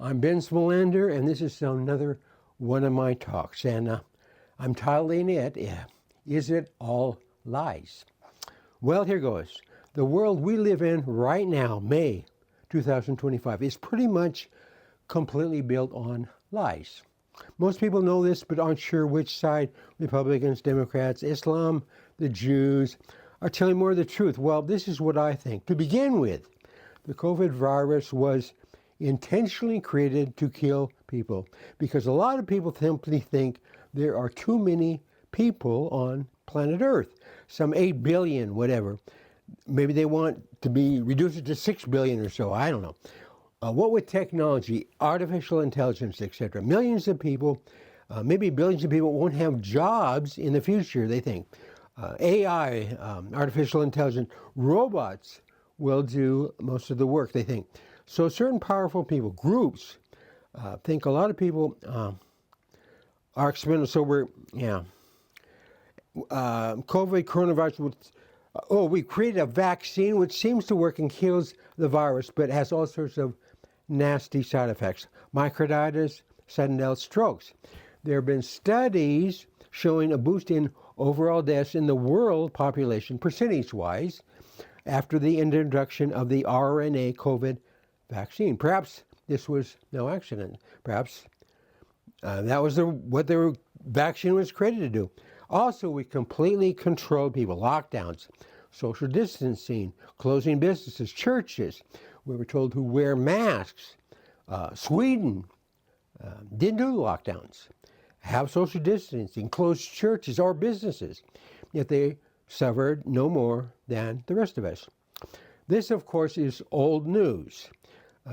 I'm Binns Melander, and this is another one of my talks. And I'm titling it, Is It All Lies? Well, here goes. The world we live in right now, May 2025, is pretty much completely built on lies. Most people know this, but aren't sure which side, Republicans, Democrats, Islam, the Jews, are telling more of the truth. Well, this is what I think. To begin with, the COVID virus was intentionally created to kill people because a lot of people simply think there are too many people on planet Earth, some 8 billion, whatever. Maybe they want to be reduced to 6 billion or so, I don't know. What with technology, artificial intelligence, etc., millions of people, maybe billions of people won't have jobs in the future, they think. AI, artificial intelligence, robots will do most of the work, they think. So certain powerful people, groups, think a lot of people are experimental. So COVID, coronavirus, we created a vaccine which seems to work and kills the virus, but has all sorts of nasty side effects. Myocarditis, sudden death, strokes. There have been studies showing a boost in overall deaths in the world population, percentage-wise, after the introduction of the RNA COVID vaccine. Perhaps this was no accident. Perhaps that was what the vaccine was created to do. Also, we completely controlled people. Lockdowns, social distancing, closing businesses, churches. We were told to wear masks. Sweden didn't do lockdowns, have social distancing, close churches or businesses, yet they suffered no more than the rest of us. This, of course, is old news,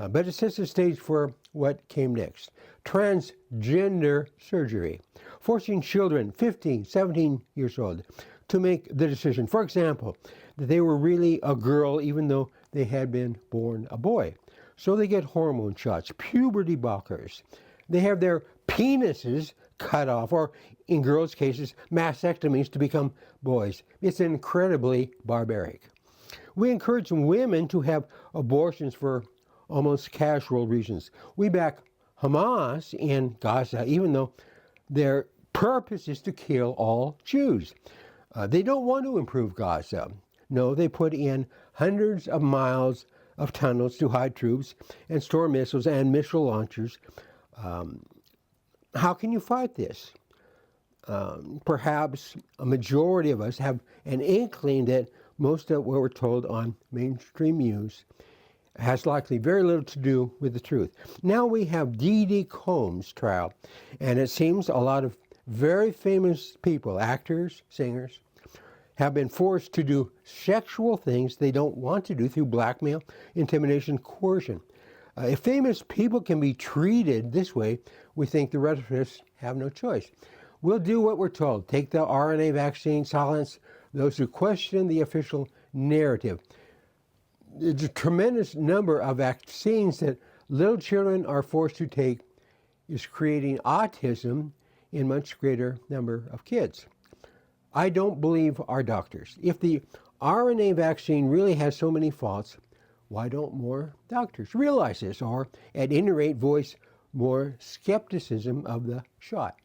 but it sets the stage for what came next. Transgender surgery, forcing children 15, 17 years old to make the decision, for example, that they were really a girl even though they had been born a boy. So they get hormone shots, puberty blockers. They have their penises cut off, or in girls' cases, mastectomies to become boys. It's incredibly barbaric. We encourage women to have abortions for almost casual reasons. We back Hamas in Gaza, even though their purpose is to kill all Jews. They don't want to improve Gaza. No, they put in hundreds of miles of tunnels to hide troops and store missiles and missile launchers. How can you fight this? Perhaps a majority of us have an inkling that most of what we're told on mainstream news has likely very little to do with the truth. Now we have D.D. Combs' trial, and it seems a lot of very famous people, actors, singers, have been forced to do sexual things they don't want to do through blackmail, intimidation, coercion. If famous people can be treated this way, we think the rest of us have no choice. We'll do what we're told. Take the RNA vaccine, silence those who question the official narrative. There's a tremendous number of vaccines that little children are forced to take is creating autism in much greater number of kids. I don't believe our doctors. If the RNA vaccine really has so many faults, why don't more doctors realize this, or at any rate voice more skepticism of the shot?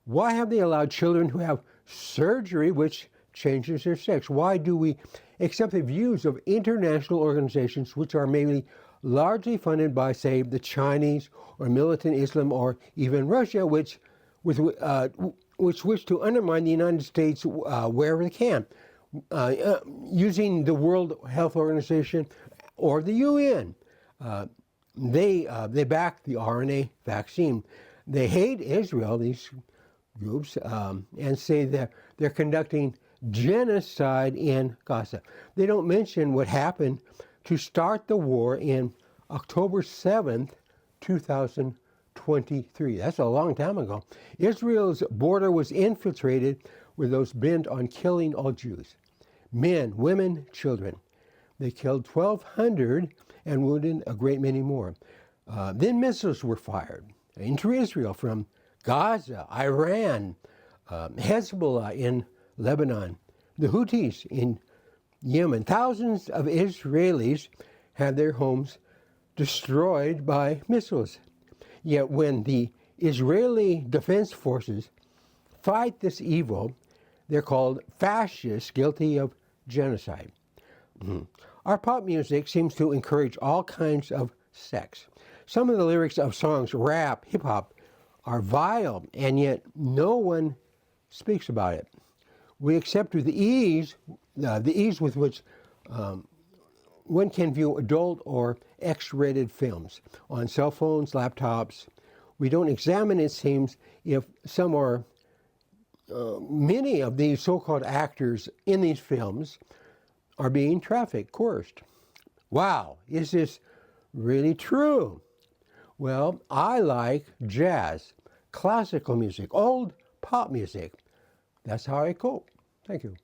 Why have they allowed children who have surgery which changes their sex? Why do we accept the views of international organizations which are mainly largely funded by, say, the Chinese or militant Islam or even Russia, which wish to undermine the United States wherever they can, using the World Health Organization or the UN? They back the RNA vaccine. They hate Israel, these groups, and say that they're conducting genocide in Gaza. They don't mention what happened to start the war in October 7th, 2023. That's a long time ago. Israel's border was infiltrated with those bent on killing all Jews, men, women, children. They killed 1,200 and wounded a great many more. Then missiles were fired into Israel from Gaza, Iran, Hezbollah in Lebanon, the Houthis in Yemen. Thousands of Israelis had their homes destroyed by missiles. Yet when the Israeli Defense Forces fight this evil, they're called fascists guilty of genocide. Our pop music seems to encourage all kinds of sex. Some of the lyrics of songs, rap, hip hop, are vile, and yet no one speaks about it. We accept with ease with which one can view adult or X-rated films on cell phones, laptops. We don't examine, it seems, if some or many of these so-called actors in these films are being trafficked, coerced. Wow, is this really true? Well, I like jazz, classical music, old pop music. That's how I cope. Thank you.